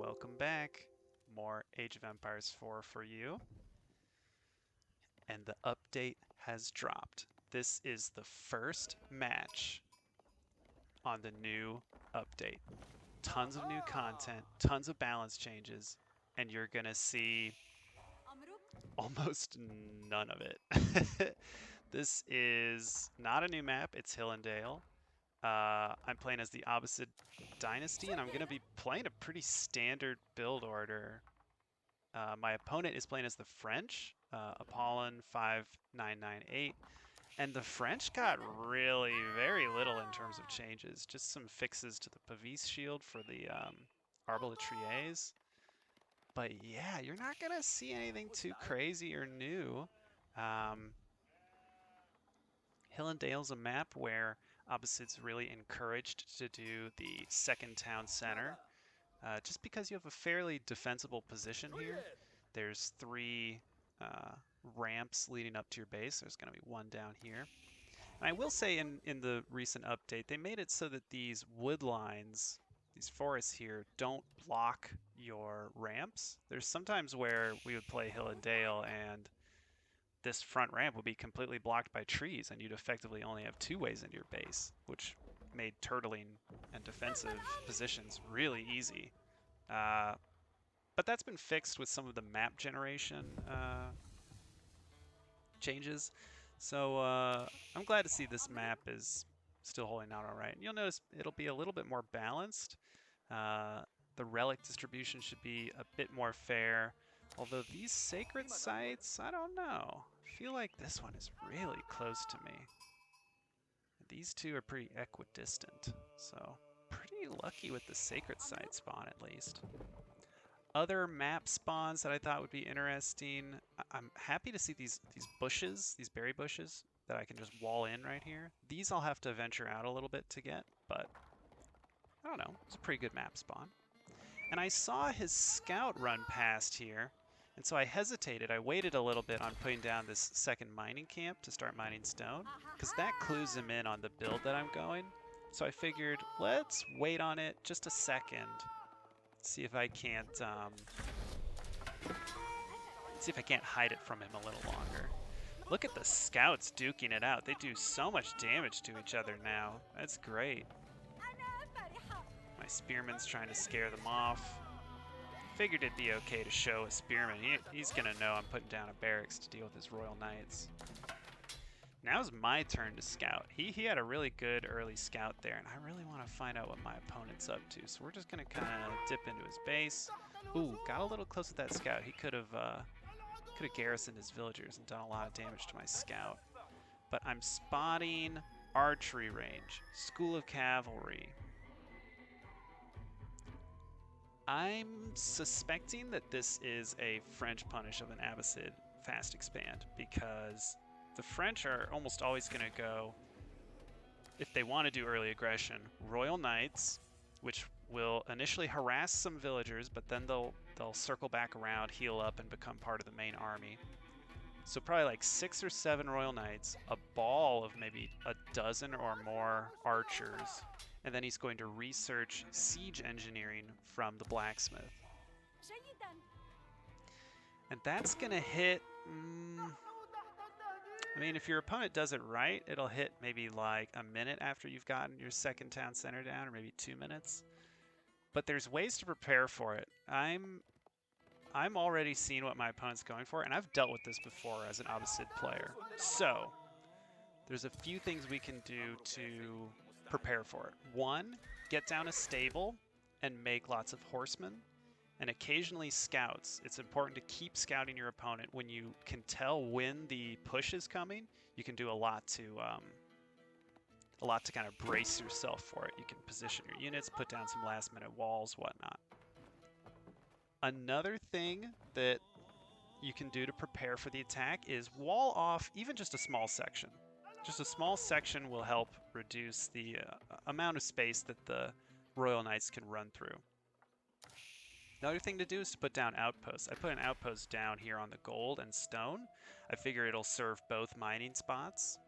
Welcome back. More Age of Empires 4 for you. And the update has dropped. This is the first match on the new update. Tons of new content, tons of balance changes, and you're gonna see almost none of it. This is not a new map, it's Hillendale. I'm playing as the Abbasid Dynasty, and I'm going to be playing a pretty standard build order. My opponent is playing as the French, Apollon 5998, and the French got really very little in terms of changes. Just some fixes to the Pavis shield for the Arbaletriers. But yeah, you're not going to see anything too crazy or new. Hillendale's a map where Abbasid's really encouraged to do the second town center, just because you have a fairly defensible position here. There's three ramps leading up to your base. There's going to be one down here. And I will say in the recent update, they made it so that these wood lines, these forests here, don't block your ramps. There's sometimes where we would play Hillendale and this front ramp would be completely blocked by trees, and you'd effectively only have two ways into your base, which made turtling and defensive positions really easy. But that's been fixed with some of the map generation changes. So I'm glad to see this map is still holding out all right. And you'll notice it'll be a little bit more balanced. The relic distribution should be a bit more fair. Although these sacred sites, I don't know. I feel like this one is really close to me. These two are pretty equidistant, so pretty lucky with the sacred site spawn at least. Other map spawns that I thought would be interesting. I'm happy to see these bushes, these berry bushes, that I can just wall in right here. These I'll have to venture out a little bit to get, but I don't know. It's a pretty good map spawn. And I saw his scout run past here, and so I hesitated. I waited a little bit on putting down this second mining camp to start mining stone, because that clues him in on the build that I'm going. So I figured, let's wait on it just a second, see if I can't hide it from him a little longer. Look at the scouts duking it out. They do so much damage to each other now. That's great. My spearman's trying to scare them off. Figured it'd be okay to show a spearman. He's gonna know I'm putting down a barracks to deal with his royal knights. Now's my turn to scout. He had a really good early scout there, and I really want to find out what my opponent's up to. So we're just gonna kind of dip into his base. Ooh, got a little close with that scout. He could have garrisoned his villagers and done a lot of damage to my scout. But I'm spotting archery range, school of cavalry. I'm suspecting that this is a French punish of an Abbasid fast expand, because the French are almost always going to go, if they want to do early aggression, Royal Knights, which will initially harass some villagers, but then they'll circle back around, heal up, and become part of the main army. So probably like 6 or 7 Royal Knights, a ball of maybe a dozen or more archers, and then he's going to research siege engineering from the blacksmith. And that's going to hit... I mean, if your opponent does it right, it'll hit maybe like a minute after you've gotten your second town center down, or maybe 2 minutes. But there's ways to prepare for it. I'm already seeing what my opponent's going for, and I've dealt with this before as an Abbasid player. So there's a few things we can do to prepare for it. One, get down a stable and make lots of horsemen, and occasionally scouts. It's important to keep scouting your opponent. When you can tell when the push is coming, you can do a lot to kind of brace yourself for it. You can position your units, put down some last-minute walls, whatnot. Another thing that you can do to prepare for the attack is wall off even just a small section. Just a small section will help reduce the amount of space that the Royal Knights can run through. Another thing to do is to put down outposts. I put an outpost down here on the gold and stone. I figure it'll serve both mining spots.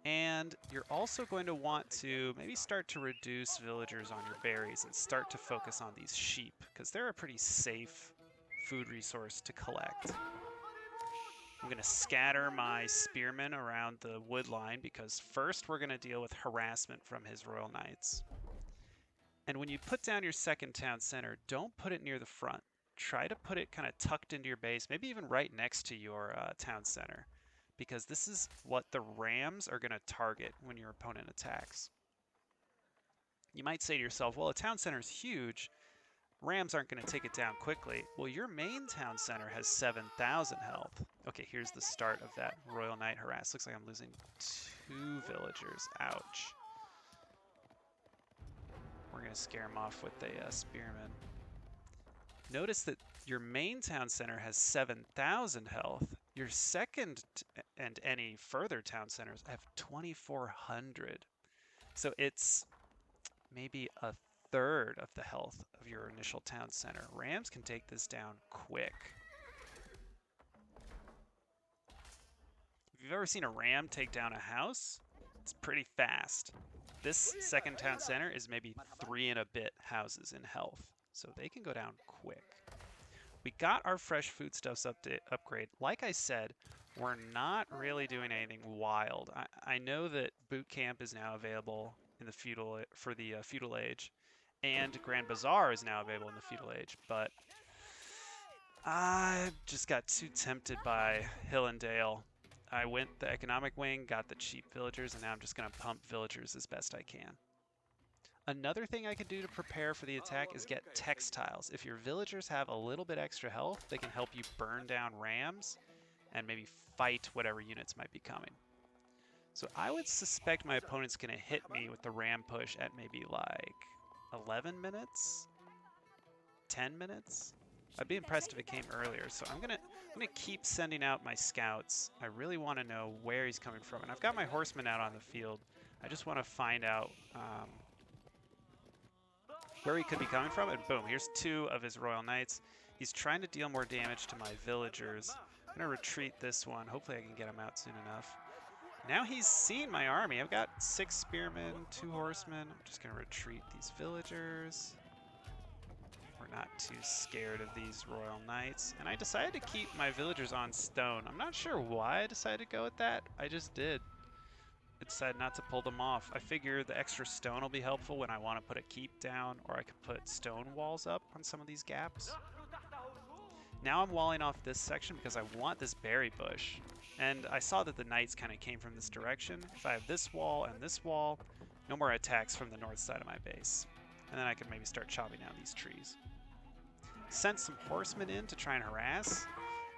And you're also going to want to maybe start to reduce villagers on your berries and start to focus on these sheep, because they're a pretty safe food resource to collect. I'm going to scatter my spearmen around the wood line because first we're going to deal with harassment from his royal knights. And when you put down your second town center, don't put it near the front. Try to put it kind of tucked into your base, maybe even right next to your town center, because this is what the rams are going to target when your opponent attacks. You might say to yourself, well, a town center is huge. Rams aren't going to take it down quickly. Well, your main town center has 7,000 health. Okay, here's the start of that Royal Knight harass. Looks like I'm losing 2 villagers. Ouch. We're going to scare him off with a spearman. Notice that your main town center has 7,000 health. Your second and any further town centers have 2,400. So it's maybe a third of the health of your initial town center. Rams can take this down quick. If you've ever seen a ram take down a house, it's pretty fast. This second town center is maybe 3 and a bit houses in health, so they can go down quick. We got our fresh foodstuffs upgrade. Like I said, we're not really doing anything wild. I know that boot camp is now available in the feudal age, and Grand Bazaar is now available in the feudal age, but I just got too tempted by Hill and Dale. I went the economic wing, got the cheap villagers, and now I'm just going to pump villagers as best I can. Another thing I can do to prepare for the attack is get textiles. If your villagers have a little bit extra health, they can help you burn down rams and maybe fight whatever units might be coming. So I would suspect my opponent's going to hit me with the ram push at maybe like 11 minutes, 10 minutes. I'd be impressed if it came earlier. So I'm gonna keep sending out my scouts. I really want to know where he's coming from, and I've got my horsemen out on the field. I just want to find out where he could be coming from, and boom, here's 2 of his royal knights. He's trying to deal more damage to my villagers. I'm gonna retreat this one. Hopefully I can get him out soon enough. Now he's seen my army. I've got 6 spearmen, 2 horsemen. I'm just gonna retreat these villagers. We're not too scared of these royal knights. And I decided to keep my villagers on stone. I'm not sure why I decided to go with that. I just did. I decided not to pull them off. I figure the extra stone will be helpful when I want to put a keep down, or I could put stone walls up on some of these gaps. Now I'm walling off this section because I want this berry bush. And I saw that the knights kind of came from this direction. If I have this wall and this wall, no more attacks from the north side of my base. And then I can maybe start chopping down these trees. Sent some horsemen in to try and harass.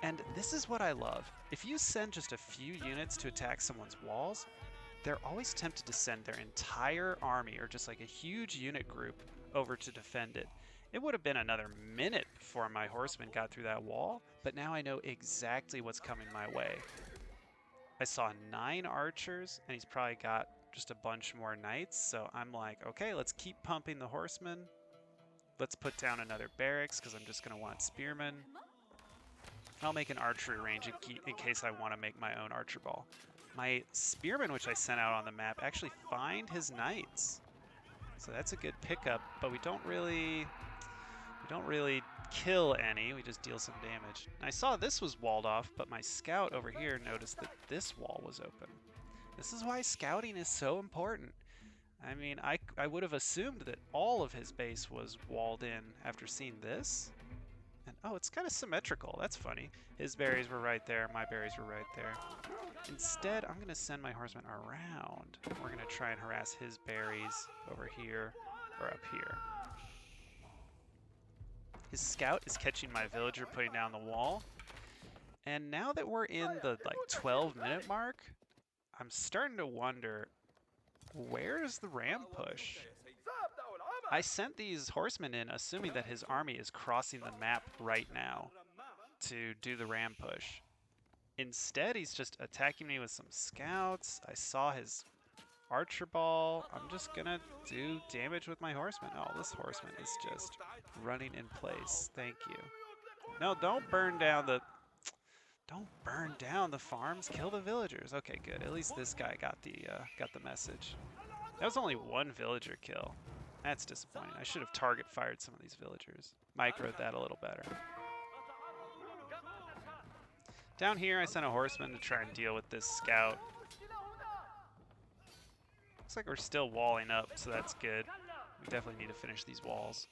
And this is what I love. If you send just a few units to attack someone's walls, they're always tempted to send their entire army or just like a huge unit group over to defend it. It would have been another minute before my horsemen got through that wall, but now I know exactly what's coming my way. I saw 9 archers, and he's probably got just a bunch more knights, so I'm like, okay, let's keep pumping the horsemen. Let's put down another barracks, because I'm just going to want spearmen. I'll make an archery range in case I want to make my own archer ball. My spearmen, which I sent out on the map, actually find his knights. So that's a good pickup, but we don't really kill any, we just deal some damage. And I saw this was walled off, but my scout over here noticed that this wall was open. This is why scouting is so important. I mean, I would have assumed that all of his base was walled in after seeing this. And oh, it's kind of symmetrical, that's funny. His berries were right there, my berries were right there. Instead, I'm gonna send my horsemen around. We're gonna try and harass his berries over here or up here. His scout is catching my villager putting down the wall. And now that we're in the like 12-minute mark, I'm starting to wonder, where's the ram push? I sent these horsemen in assuming that his army is crossing the map right now to do the ram push. Instead, he's just attacking me with some scouts. I saw his archer ball. I'm just gonna do damage with my horseman. Oh, this horseman is just running in place. Thank you. No, don't burn down the Don't burn down the farms, kill the villagers. Okay, good. At least this guy got the message. That was only one villager kill. That's disappointing. I should have target fired some of these villagers. Microed that a little better. Down here, I sent a horseman to try and deal with this scout. Looks like we're still walling up, so that's good. We definitely need to finish these walls.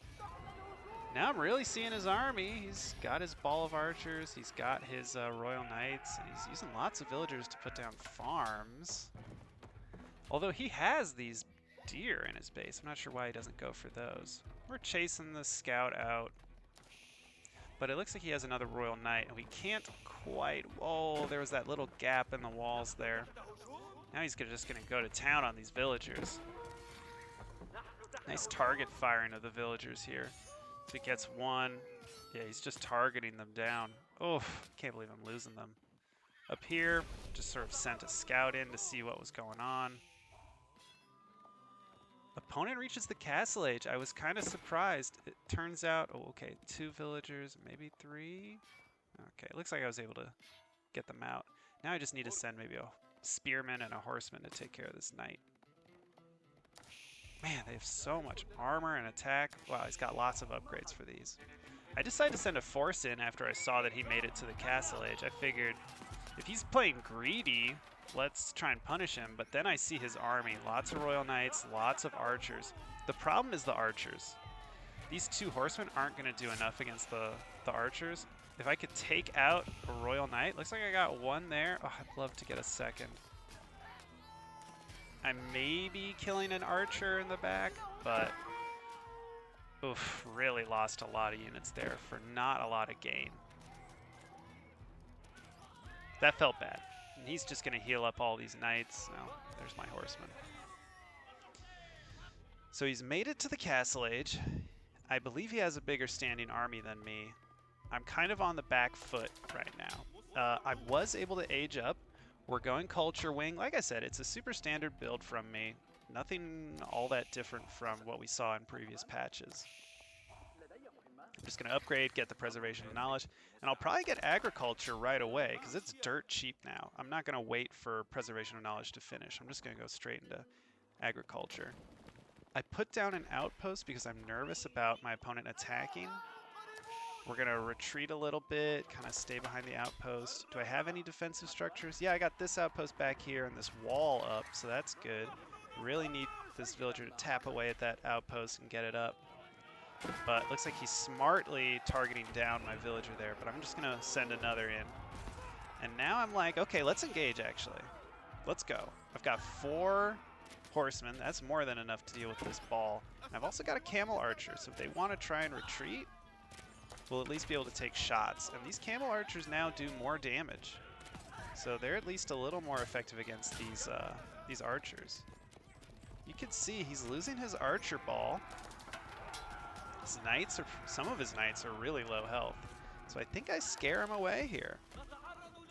Now I'm really seeing his army. He's got his ball of archers. He's got his royal knights. And he's using lots of villagers to put down farms. Although he has these deer in his base. I'm not sure why he doesn't go for those. We're chasing the scout out. But it looks like he has another royal knight, and we can't quite... Oh, there was that little gap in the walls there. Now he's just going to go to town on these villagers. Nice target firing of the villagers here. So he gets one. Yeah, he's just targeting them down. Oh, can't believe I'm losing them. Up here, just sort of sent a scout in to see what was going on. Opponent reaches the castle age. I was kind of surprised. It turns out, oh, okay, 2 villagers, maybe 3. Okay, it looks like I was able to get them out. Now I just need to send maybe a spearman and a horseman to take care of this knight. Man, they have so much armor and attack. Wow, he's got lots of upgrades for these. I decided to send a force in after I saw that he made it to the castle age. I figured if he's playing greedy, let's try and punish him. But then I see his army. Lots of royal knights, lots of archers. The problem is the archers. These 2 horsemen aren't going to do enough against the archers. If I could take out a royal knight, looks like I got 1 there. Oh, I'd love to get a second. I may be killing an archer in the back, but oof, really lost a lot of units there for not a lot of gain. That felt bad. And he's just going to heal up all these knights. No, there's my horseman. So he's made it to the castle age. I believe he has a bigger standing army than me. I'm kind of on the back foot right now. I was able to age up. We're going Culture Wing. Like I said, it's a super standard build from me. Nothing all that different from what we saw in previous patches. I'm just going to upgrade, get the Preservation of Knowledge, and I'll probably get Agriculture right away because it's dirt cheap now. I'm not going to wait for Preservation of Knowledge to finish. I'm just going to go straight into Agriculture. I put down an outpost because I'm nervous about my opponent attacking. We're going to retreat a little bit, kind of stay behind the outpost. Do I have any defensive structures? Yeah, I got this outpost back here and this wall up, so that's good. Really need this villager to tap away at that outpost and get it up. But looks like he's smartly targeting down my villager there, but I'm just going to send another in. And now I'm like, okay, let's engage, actually. Let's go. I've got 4 horsemen. That's more than enough to deal with this ball. And I've also got a camel archer, so if they want to try and retreat, we'll at least be able to take shots. And these camel archers now do more damage. So they're at least a little more effective against these archers. You can see he's losing his archer ball. His knights some of his knights are really low health. So I think I scare him away here.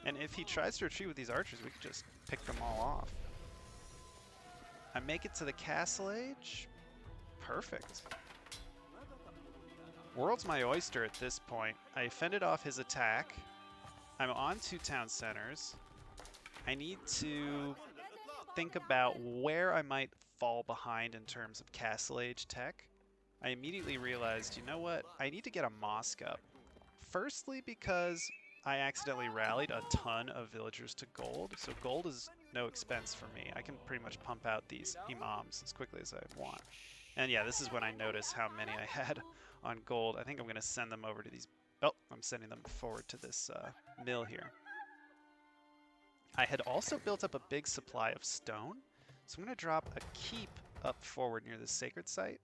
And if he tries to retreat with these archers, we could just pick them all off. I make it to the castle age. Perfect. World's my oyster at this point. I fended off his attack. I'm on 2 town centers. I need to think about where I might fall behind in terms of castle age tech. I immediately realized, you know what? I need to get a mosque up. Firstly, because I accidentally rallied a ton of villagers to gold. So gold is no expense for me. I can pretty much pump out these imams as quickly as I want. And yeah, this is when I notice how many I had on gold. I think I'm going to send them over to these... Oh, I'm sending them forward to this mill here. I had also built up a big supply of stone. So I'm going to drop a keep up forward near the sacred site.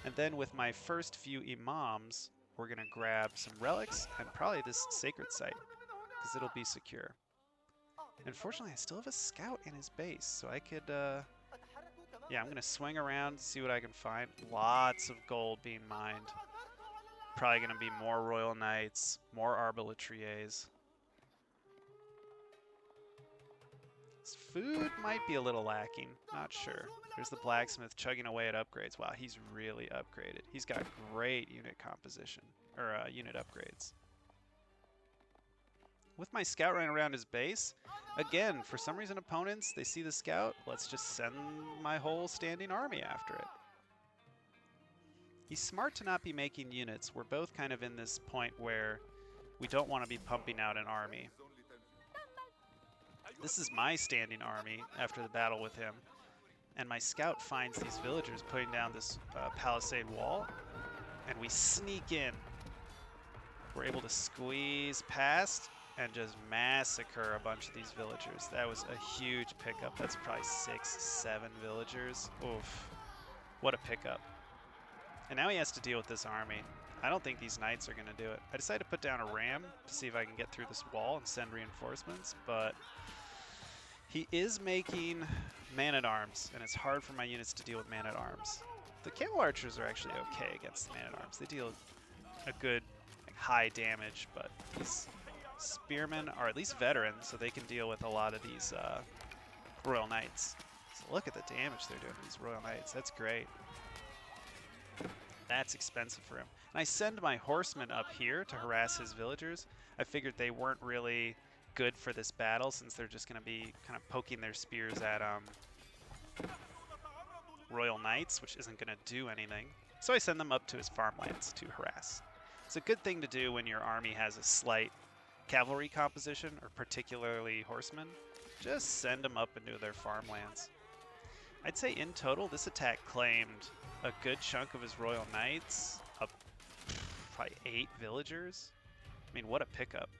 And then with my first few imams, we're going to grab some relics and probably this sacred site because it'll be secure. Unfortunately, I still have a scout in his base, so I could... yeah, I'm going to swing around, see what I can find. Lots of gold being mined. Probably going to be more royal knights, more arbaletriers. His food might be a little lacking, not sure. There's the blacksmith chugging away at upgrades. Wow, he's really upgraded. He's got great unit composition, or unit upgrades. with my scout running around his base, again, for some reason opponents, they see the scout, let's just send my whole standing army after it. He's smart to not be making units. We're both kind of in this point where we don't want to be pumping out an army. This is my standing army after the battle with him. And my scout finds these villagers putting down this palisade wall, and we sneak in. We're able to squeeze past and just massacre a bunch of these villagers. That was a huge pickup. That's probably 6, 7 villagers. Oof. What a pickup. And now he has to deal with this army. I don't think these knights are going to do it. I decided to put down a ram to see if I can get through this wall and send reinforcements, but he is making man-at-arms, and it's hard for my units to deal with man-at-arms. The camel archers are actually okay against the man-at-arms. They deal a good, like, high damage, but these spearmen are at least veterans, so they can deal with a lot of these royal knights. So look at the damage they're doing to these royal knights. That's great. That's expensive for him. And I send my horsemen up here to harass his villagers. I figured they weren't really good for this battle since they're just going to be kind of poking their spears at royal knights, which isn't going to do anything. So I send them up to his farmlands to harass. It's a good thing to do when your army has a slight cavalry composition, or particularly horsemen. Just send them up into their farmlands. I'd say in total, this attack claimed a good chunk of his royal knights, up probably 8 villagers. I mean, what a pickup.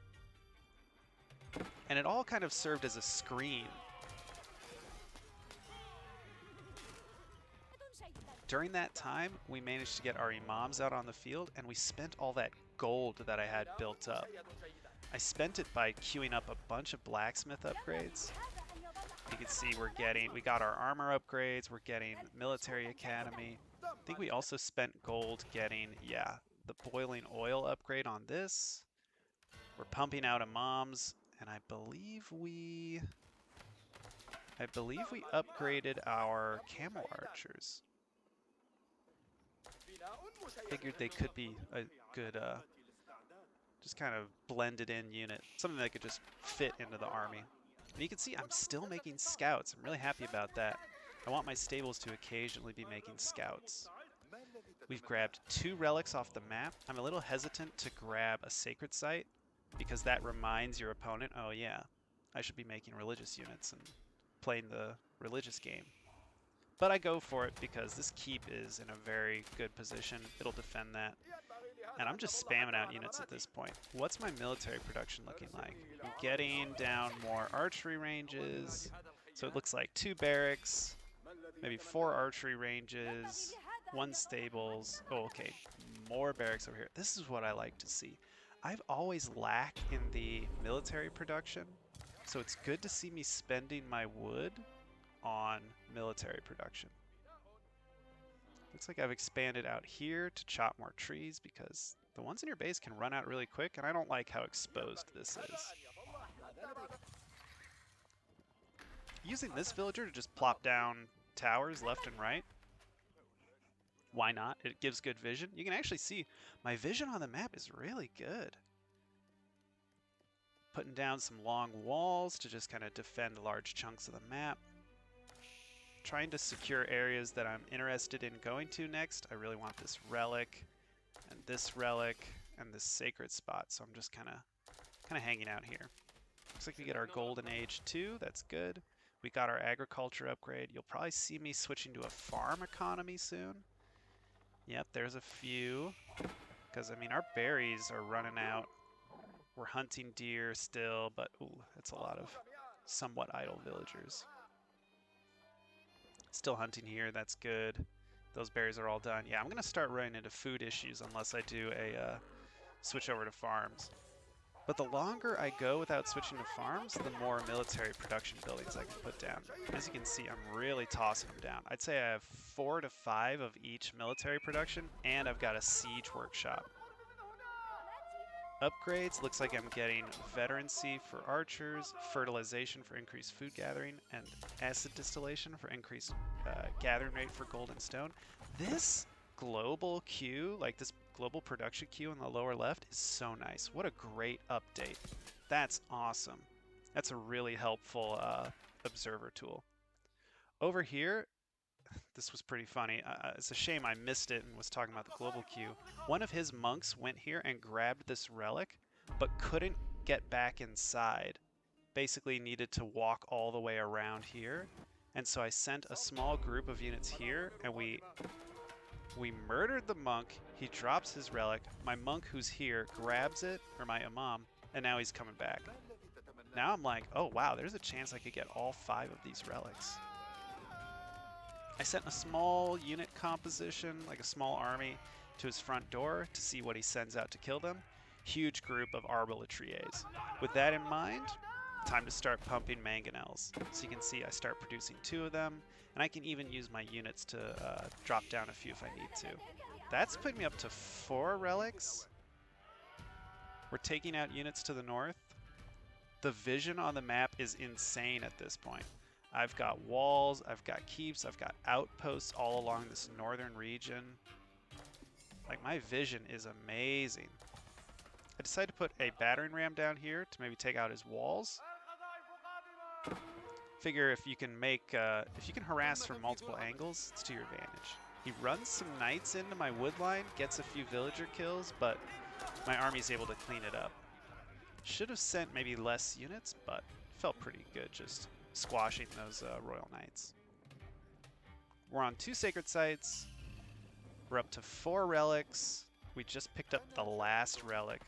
And it all kind of served as a screen. During that time, we managed to get our imams out on the field, and we spent all that gold that I had built up. I spent it by queuing up a bunch of blacksmith upgrades. You can see we got our armor upgrades, we're getting military academy. I think we also spent gold getting, yeah, the boiling oil upgrade on this. We're pumping out imams, and I believe we upgraded our camel archers. Figured they could be a good, just kind of blended in unit, something that could just fit into the army. And you can see I'm still making scouts. I'm really happy about that. I want my stables to occasionally be making scouts. We've grabbed 2 relics off the map. I'm a little hesitant to grab a sacred site because that reminds your opponent, oh yeah, I should be making religious units and playing the religious game. But I go for it because this keep is in a very good position. It'll defend that. And I'm just spamming out units at this point. What's my military production looking like? I'm getting down more archery ranges. So it looks like 2 barracks, maybe 4 archery ranges, 1 stables. Oh, okay, more barracks over here. This is what I like to see. I've always lacked in the military production, so it's good to see me spending my wood on military production. Looks like I've expanded out here to chop more trees because the ones in your base can run out really quick, and I don't like how exposed this is. Using this villager to just plop down towers left and right. Why not? It gives good vision. You can actually see my vision on the map is really good. Putting down some long walls to just kind of defend large chunks of the map. Trying to secure areas that I'm interested in going to next. I really want this relic and this sacred spot, so I'm just kind of hanging out here. Looks like we get our golden age too. That's good. We got our agriculture upgrade. You'll probably see me switching to a farm economy soon. Yep, there's a few. Because, I mean, our berries are running out. We're hunting deer still, but ooh, that's a lot of somewhat idle villagers. Still hunting here, that's good. Those berries are all done. Yeah, I'm going to start running into food issues unless I do a switch over to farms. But the longer I go without switching to farms, the more military production buildings I can put down. As you can see, I'm really tossing them down. I'd say I have 4 to 5 of each military production, and I've got a siege workshop. Upgrades, looks like I'm getting veterancy for archers, fertilization for increased food gathering, and acid distillation for increased gathering rate for gold and stone. This global queue, like this global production queue in the lower left is so nice. What a great update. That's awesome. That's a really helpful observer tool. Over here, this was pretty funny. It's a shame I missed it and was talking about the global queue. One of his monks went here and grabbed this relic, but couldn't get back inside. Basically needed to walk all the way around here. And so I sent a small group of units here, and we murdered the monk. He drops his relic. My monk who's here grabs it, or my imam, and now he's coming back. Now I'm like, oh wow, there's a chance I could get all 5 of these relics. I sent a small unit composition, like a small army, to his front door to see what he sends out to kill them. Huge group of arbalatriers. With that in mind, time to start pumping mangonels. So you can see I start producing 2 of them, and I can even use my units to drop down a few if I need to. That's putting me up to 4 relics. We're taking out units to the north. The vision on the map is insane at this point. I've got walls, I've got keeps, I've got outposts all along this northern region. Like, my vision is amazing. I decided to put a battering ram down here to maybe take out his walls. Figure if you can harass from multiple angles, it's to your advantage. He runs some knights into my wood line, gets a few villager kills, but my army's able to clean it up. Should have sent maybe less units, but felt pretty good just squashing those royal knights. We're on 2 sacred sites. We're up to 4 relics. We just picked up the last relic.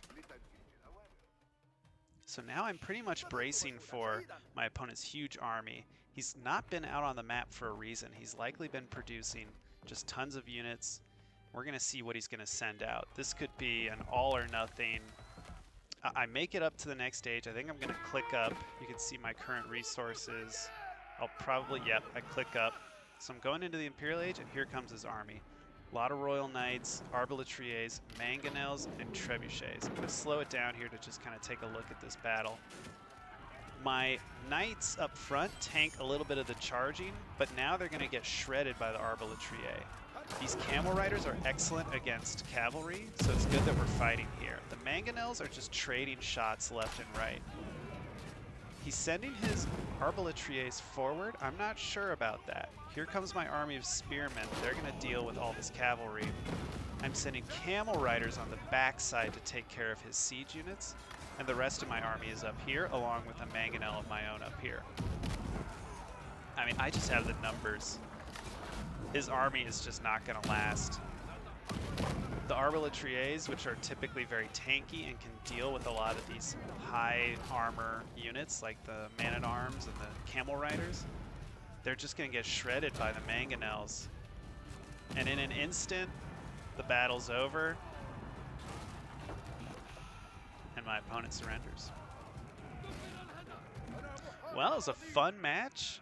So now I'm pretty much bracing for my opponent's huge army. He's not been out on the map for a reason. He's likely been producing just tons of units. We're going to see what he's going to send out. This could be an all or nothing. I make it up to the next stage. I think I'm going to click up. You can see my current resources. I'll probably, yep, I click up. So I'm going into the Imperial Age, and here comes his army. A lot of Royal Knights, Arbalatriers, Mangonels, and Trebuchets. I'm going to slow it down here to just kind of take a look at this battle. My Knights up front tank a little bit of the charging, but now they're going to get shredded by the Arbalatrier. These Camel Riders are excellent against cavalry, so it's good that we're fighting here. The Mangonels are just trading shots left and right. He's sending his Arbalatriers forward. I'm not sure about that. Here comes my army of spearmen. They're going to deal with all this cavalry. I'm sending Camel Riders on the backside to take care of his siege units, and the rest of my army is up here, along with a Mangonel of my own up here. I mean, I just have the numbers. His army is just not going to last. The Arbalatriers, which are typically very tanky and can deal with a lot of these high armor units like the Man-at-Arms and the Camel Riders, they're just going to get shredded by the Mangonels. And in an instant, the battle's over, and my opponent surrenders. Well, it was a fun match.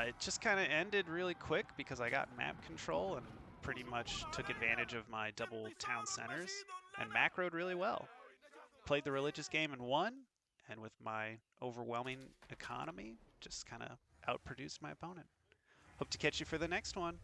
It just kind of ended really quick because I got map control and pretty much took advantage of my double town centers and macroed really well. Played the religious game and won, and with my overwhelming economy, just kind of outproduced my opponent. Hope to catch you for the next one.